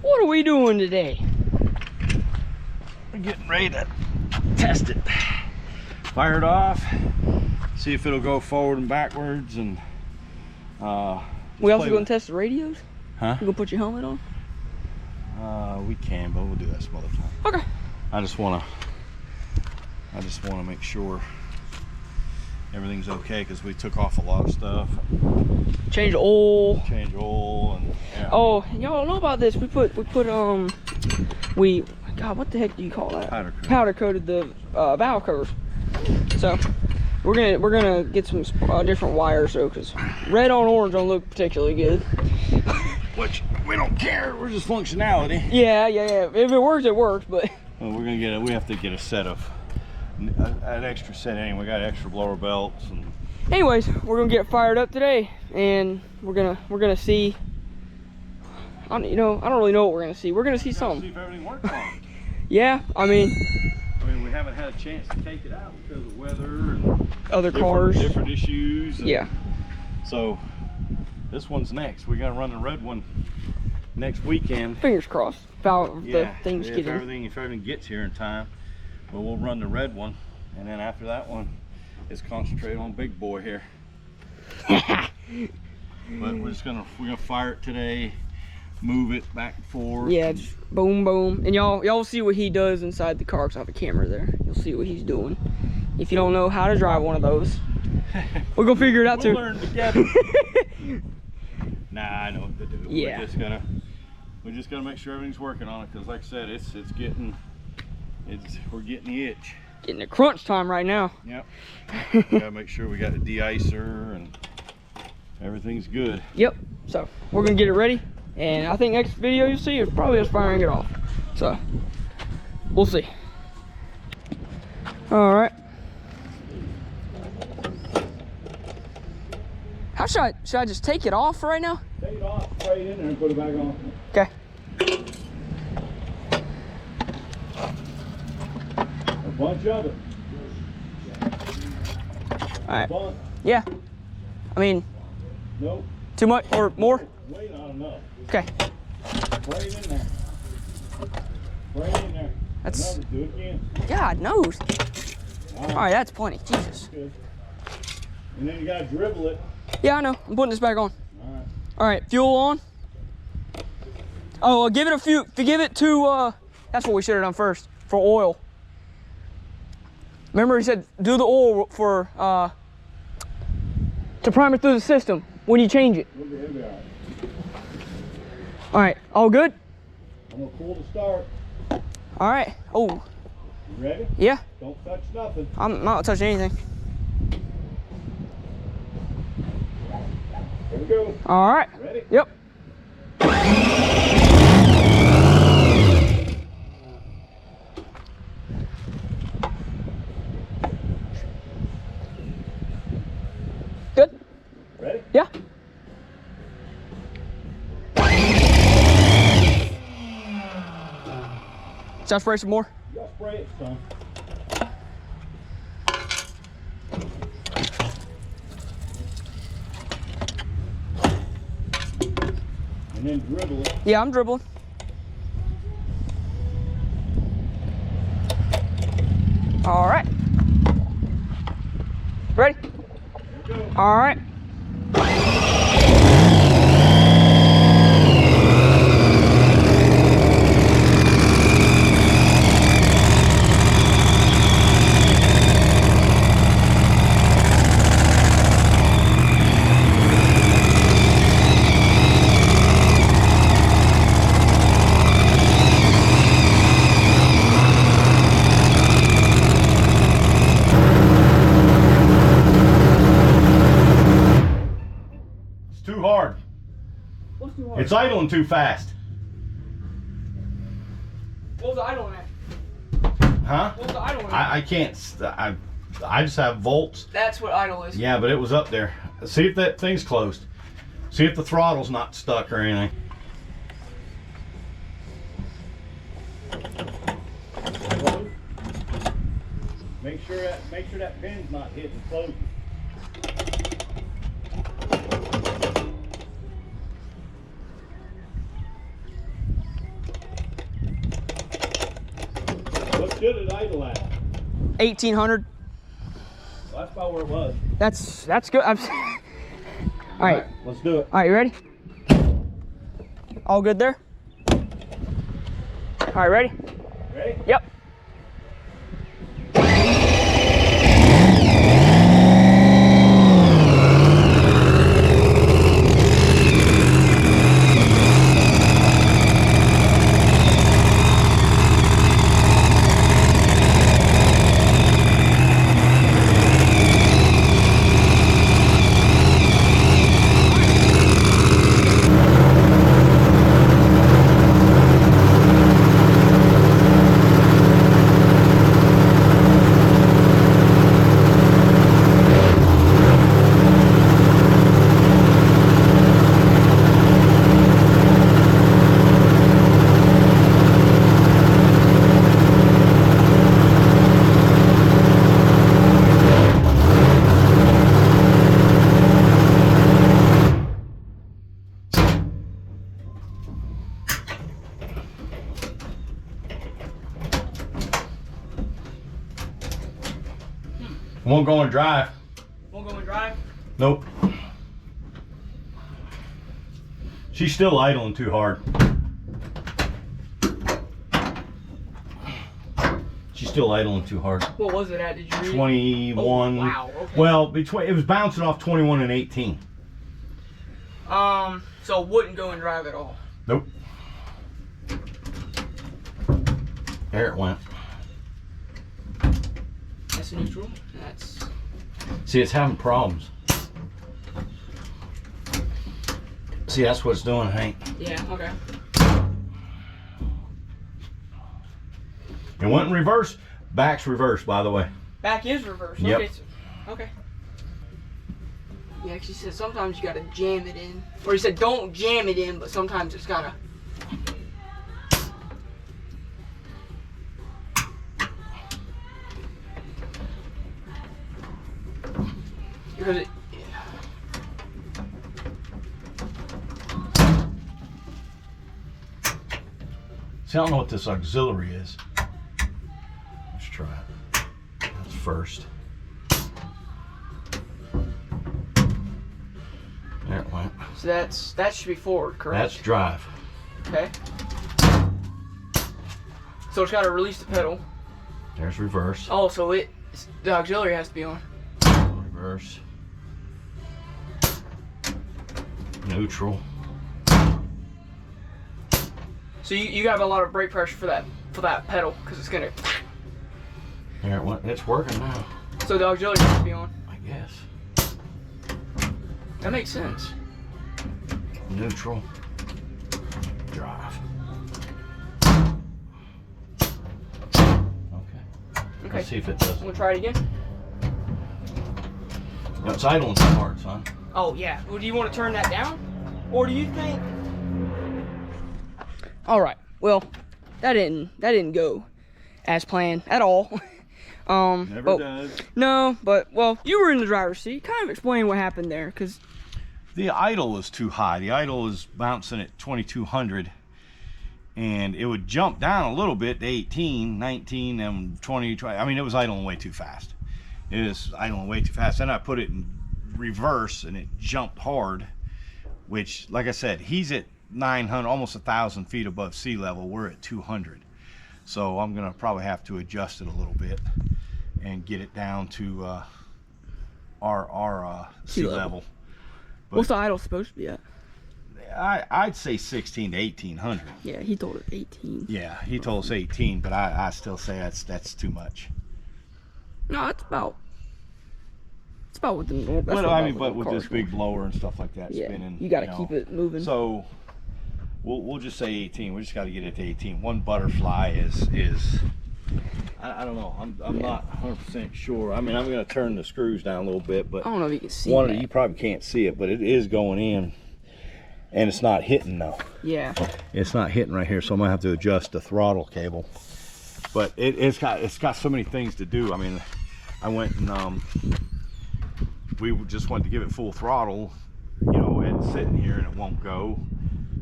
What are we doing today? We're getting ready to test it. Fire it off, see if it'll go forward and backwards, and we also gonna test the radios? Huh? You gonna put your helmet on? We can, but we'll do that some other time. Okay. I just wanna make sure everything's okay, because we took off a lot of stuff. Change oil. Change oil and yeah. Oh, y'all know about this? God, what the heck do you call that? Powder coated the valve covers. So we're gonna get some different wires though, because red on orange don't look particularly good. Which we don't care. We're just functionality. Yeah. If it works, it works. But well, we're gonna get we have to get a set of an extra set anyway. We got extra blower belts and. Anyways, we're gonna get fired up today, and we're gonna see. I don't really know what we're gonna see. We're gonna see something. See if everything works on it. Yeah, I mean, we haven't had a chance to take it out because of weather and other cars, different issues. Yeah. So this one's next. We gotta run the red one next weekend. Fingers crossed. The things get in. If everything gets here in time, well, we'll run the red one, and then after that one, is concentrate on big boy here. But we're gonna fire it today, move it back and forth. Yeah, just boom, boom, and y'all see what he does inside the car. 'Cause I have a camera there. You'll see what he's doing. If you don't know how to drive one of those, we're gonna figure it out too. We'll learn together. Nah, I know what to do. Yeah. We just gotta make sure everything's working on it, because like I said, we're getting the itch. Getting a crunch time right now. Yep. Gotta make sure we got the de-icer and everything's good. Yep. So we're gonna get it ready, and I think next video you'll see is probably us firing it off. So we'll see. All right. How should I just take it off right now? Take it off, spray it in there, and put it back on. Okay. A bunch of it. All right. Yeah. I mean, nope. Too much or more? Way not enough. Okay. Spray it in there. Spray it in there. That's. Do it again. God knows. All right, that's plenty. Jesus. Good. And then you gotta dribble it. Yeah, I know. I'm putting this back on. All right. All right, fuel on. Oh, give it a few. Give it to. That's what we should have done first for oil. Remember, he said do the oil for to prime it through the system when you change it. It'll be all right. All right, all good. I'm gonna pull the start. All right. Oh. You ready? Yeah. Don't touch nothing. I'm not touching anything. Here we go. All right. Ready? Yep. Good. Ready? Yeah. Should I spray some more? You gotta spray it some. And then dribble it. Yeah, I'm dribbling. All right. Ready? Here we go. All right. Too hard. What's too hard? It's idling too fast. What was the idling at? Huh? What was the idling at? I can't. I just have volts. That's what idle is. Yeah, but it was up there. See if that thing's closed. See if the throttle's not stuck or anything. Make sure that pin's not hitting closed. should it idle at? 1800. Well, that's about where it was. That's good. All right. Let's do it. All right, you ready? All good there? All right, ready? Ready? Yep. Won't go and drive. Won't go and drive? Nope. She's still idling too hard. She's still idling too hard. What was it at? Did you read? 21. Oh, wow. Okay. Well, it was bouncing off 21 and 18. So wouldn't go and drive at all. Nope. There it went. That's neutral. That's. See, it's having problems. See, that's what it's doing, Hank. Yeah. Okay. It went in reverse. Back's reverse, by the way. Back is reversed. Yep. Okay. Okay. Yeah, she said sometimes you gotta jam it in. Or he said don't jam it in, but sometimes it's gotta. Because it. See, I don't know what this auxiliary is. Let's try it. That's first. There it went. So that should be forward, correct? That's drive. Okay. So it's gotta release the pedal. There's reverse. Oh, so the auxiliary has to be on. Reverse. Neutral. So you have a lot of brake pressure for that pedal because it's gonna. There it went. It's working now. So the auxiliary has to be on. I guess. That makes sense. Neutral. Drive. Okay. Okay. Let's see if it does. We'll try it again. No, it's idling too hard, son. Oh yeah. Well, do you want to turn that down, or do you think? All right. Well, that didn't go as planned at all. Never does. No, but well, you were in the driver's seat. Kind of explain what happened there, because the idle was too high. The idle is bouncing at 2200, and it would jump down a little bit to 18, 19, and 20. I mean, it was idling way too fast. It is idling way too fast. Then I put it in reverse, and it jumped hard. Which, like I said, he's at 900, almost 1,000 feet above sea level. We're at 200, so I'm gonna probably have to adjust it a little bit and get it down to our sea level. But what's the idle supposed to be at? I'd say 16 to 1800. Yeah, he told us 18. Yeah, he told us 18, but I still say that's too much. No, it's about what the normal. But I mean, but with this big blower and stuff like that spinning, you got to keep it moving. So we'll just say 18. We just got to get it to 18. One butterfly is I don't know. I'm not 100% sure. I mean, I'm going to turn the screws down a little bit, but I don't know if you can see that. You probably can't see it, but it is going in, and it's not hitting though. Yeah. It's not hitting right here, so I'm gonna have to adjust the throttle cable. But it's got so many things to do. I mean, I went and we just wanted to give it full throttle, you know, and it's sitting here and it won't go.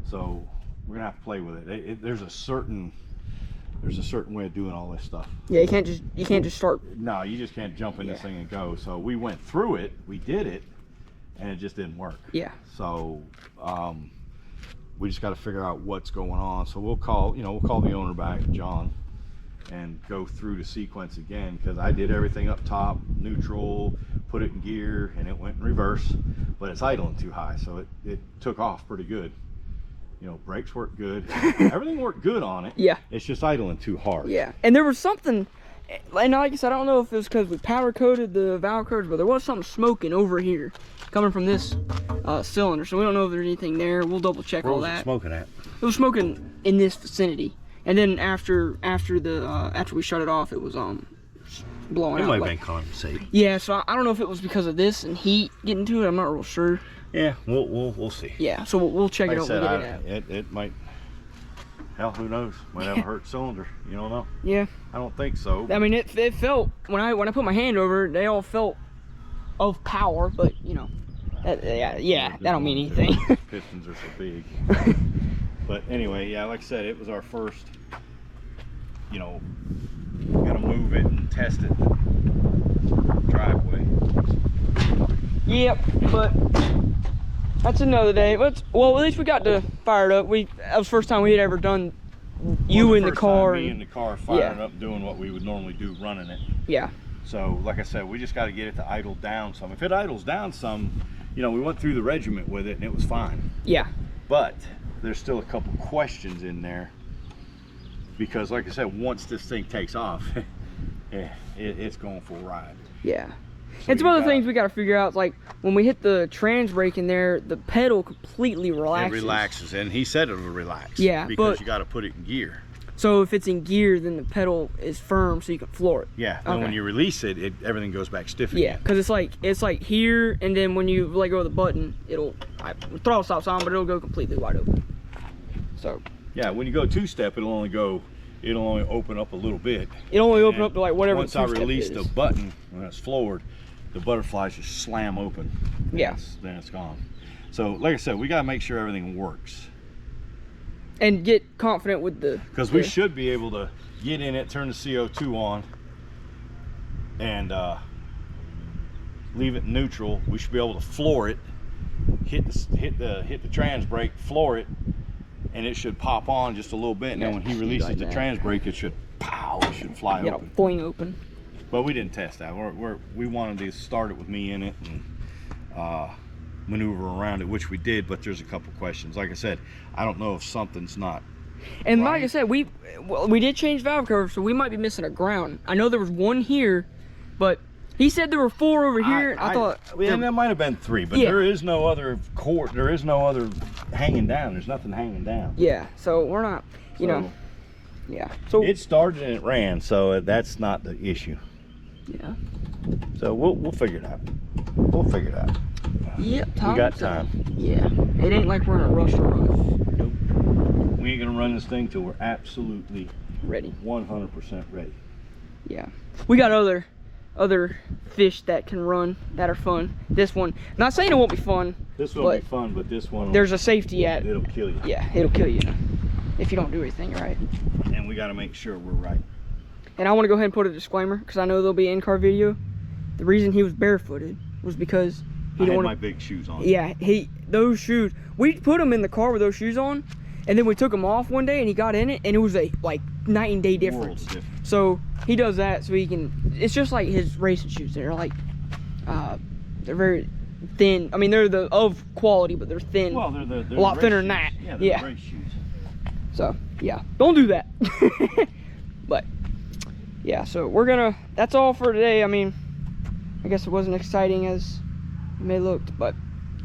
So we're gonna have to play with it. There's a certain there's a certain way of doing all this stuff. Yeah, you can't just start. No, you just can't jump in this thing and go. So we went through it, we did it, and it just didn't work. Yeah. So we just got to figure out what's going on. So we'll call the owner back, John, and go through the sequence again, because I did everything up top, neutral, put it in gear, and it went in reverse, but it's idling too high, so it took off pretty good. You know, brakes worked good, everything worked good on it. Yeah. It's just idling too hard. Yeah, and there was something, and like I said, I don't know if it was because we powder coated the valve covers, but there was something smoking over here coming from this cylinder, so we don't know if there's anything there. We'll double check all that. Where was it smoking at? It was smoking in this vicinity, and then after we shut it off, it was blowing out. It might have been condensate. Yeah, so I don't know if it was because of this and heat getting to it. I'm not real sure. Yeah, we'll see. Yeah, so we'll check Like it out. I We'll said, get it out. it might. Hell, who knows? Might have a hurt cylinder. You don't know. Yeah. I don't think so. I mean, it felt when I put my hand over it, they all felt of power, but you know, that don't mean anything. Pistons are so big. But anyway, yeah, like I said, it was our first. You know, gotta move it and test it. Driveway. Yep, but that's another day. Well, at least we got to fire it up. That was the first time we had ever done in the car. Me in the car firing up, doing what we would normally do, running it. Yeah. So, like I said, we just got to get it to idle down some. If it idles down some, you know, we went through the regiment with it and it was fine. Yeah. But there's still a couple questions in there, because, like I said, once this thing takes off, it's going for a ride. Yeah. So and some other things we got to figure out, like when we hit the trans brake in there, the pedal completely relaxes. It relaxes, and he said it will relax. Yeah, because you got to put it in gear. So if it's in gear, then the pedal is firm, so you can floor it. Yeah. Then when you release it, everything goes back stiff again. Yeah, because it's like here, and then when you let go of the button, the throttle stops on, but it'll go completely wide open. So. Yeah, when you go two-step, it'll only open up a little bit. It'll only open up to like whatever. Once I release the button when it's floored, the butterflies just slam open. Yeah. Then it's gone. So, like I said, we got to make sure everything works. And get confident with the. Because we should be able to get in it, turn the CO2 on, and leave it neutral. We should be able to floor it, hit the trans brake, floor it, and it should pop on just a little bit. And then when he releases the trans brake, it should pow, it should fly open. Fling open. But we didn't test that. We wanted to start it with me in it and maneuver around it, which we did. But there's a couple questions. Like I said, I don't know if something's not. And right. Like I said, we did change valve cover, so we might be missing a ground. I know there was one here, but he said there were 4 over here. I thought, and there might have been 3, but there is no other cord. There is no other hanging down. There's nothing hanging down. Yeah. So we're not, you know. Yeah. So it started and it ran, so that's not the issue. Yeah. So we'll figure it out. We'll figure it out. Yep. We got time. Yeah. It ain't like we're in a rush to run. Nope. We ain't gonna run this thing till we're absolutely ready. 100% ready. Yeah. We got other fish that can run that are fun. This one, not saying it won't be fun. This one will be fun, but this one, there's a safety at it. It'll kill you. Yeah, it'll kill you if you don't do anything right. And we got to make sure we're right. And I want to go ahead and put a disclaimer, because I know there'll be in-car video. The reason he was barefooted was because he I didn't had want my big shoes on. Yeah, those shoes. We put him in the car with those shoes on, and then we took them off one day, and he got in it, and it was a like night and day difference. So he does that so he can. It's just like his racing shoes. They're like, they're very thin. I mean, they're of quality, but they're thin. Well, they're a lot thinner than that. Yeah, they're race shoes. So yeah, don't do that. But yeah, so that's all for today. I mean, I guess it wasn't exciting as it may looked, but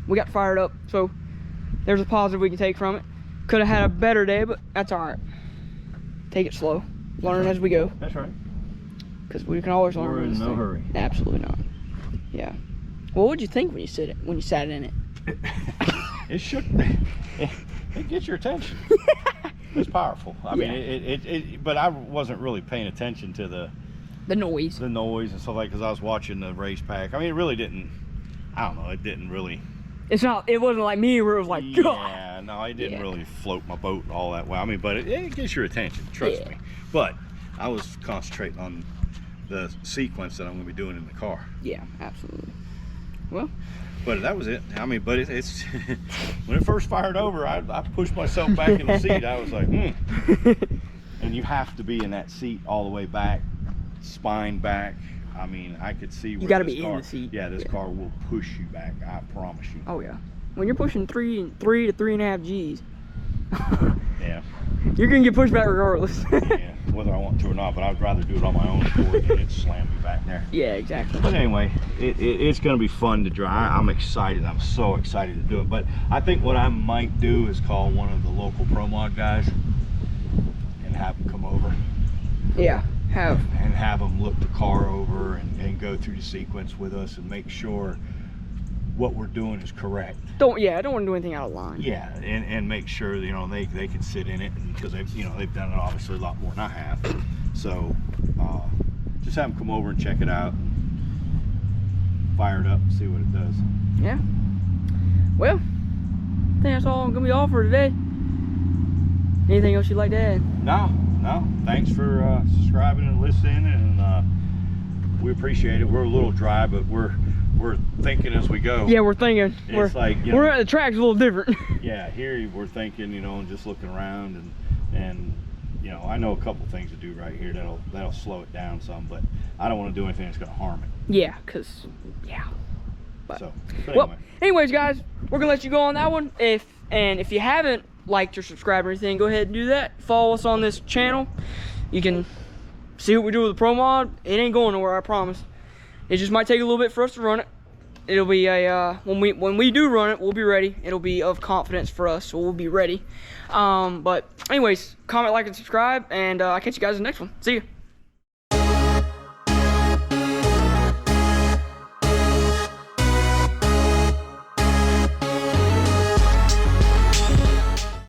we got fired up, so there's a positive we can take from it. Could have had a better day, but that's all right. Take it slow, learn as we go. That's right. Because we can always learn. We're in no hurry. Absolutely not. Yeah. Well, what'd you think when you sat in it? It shook. It gets your attention. It's powerful. I mean, but I wasn't really paying attention to the noise and stuff like, because I was watching the race pack. I mean, it really didn't. I don't know. It didn't really It's not. It wasn't like me where it was like, God. Yeah, no, I didn't Yeah. really float my boat all that well. I mean, but it gets your attention, trust me. But I was concentrating on the sequence that I'm going to be doing in the car. Yeah, absolutely. Well, but that was it. I mean, but it's when it first fired over, I pushed myself back in the seat. I was like, And you have to be in that seat all the way back, spine back. I mean, I could see where you got to this be car, in the seat. Yeah, this car will push you back. I promise you. Oh yeah. When you're pushing 3 to 3.5 G's, Yeah. you're gonna get pushed back regardless. Yeah, whether I want to or not, but I'd rather do it on my own accord than it slam me back there. Yeah, exactly. But anyway, it's going to be fun to drive. I'm excited. I'm so excited to do it. But I think what I might do is call one of the local Pro Mod guys and have them come over. Yeah, And have them look the car over and go through the sequence with us and make sure what we're doing is correct. I don't want to do anything out of line. Yeah, and make sure, you know, they can sit in it, because they've, you know, they've done it obviously a lot more than I have. So just have them come over and check it out, fire it up, and see what it does. Yeah. Well, I think that's all gonna be all for today. Anything else you'd like to add? No. Thanks for subscribing and listening, and we appreciate it. We're a little dry, but we're thinking as we go. Yeah, we're thinking. It's like, you we're know, at the track's a little different. Yeah, here we're thinking, you know, and just looking around, and you know, I know a couple things to do right here that'll slow it down some, but I don't want to do anything that's going to harm it. Yeah, cause yeah. But Anyway. well, anyways, guys, we're gonna let you go on that one. If you haven't liked or subscribed or anything, go ahead and do that. Follow us on this channel. You can see what we do with the Pro Mod. It ain't going nowhere, I promise. It just might take a little bit for us to run it. It'll be a when we do run it, we'll be ready. It'll be of confidence for us, so we'll be ready. But anyways, comment, like, and subscribe, and I'll catch you guys in the next one. See you.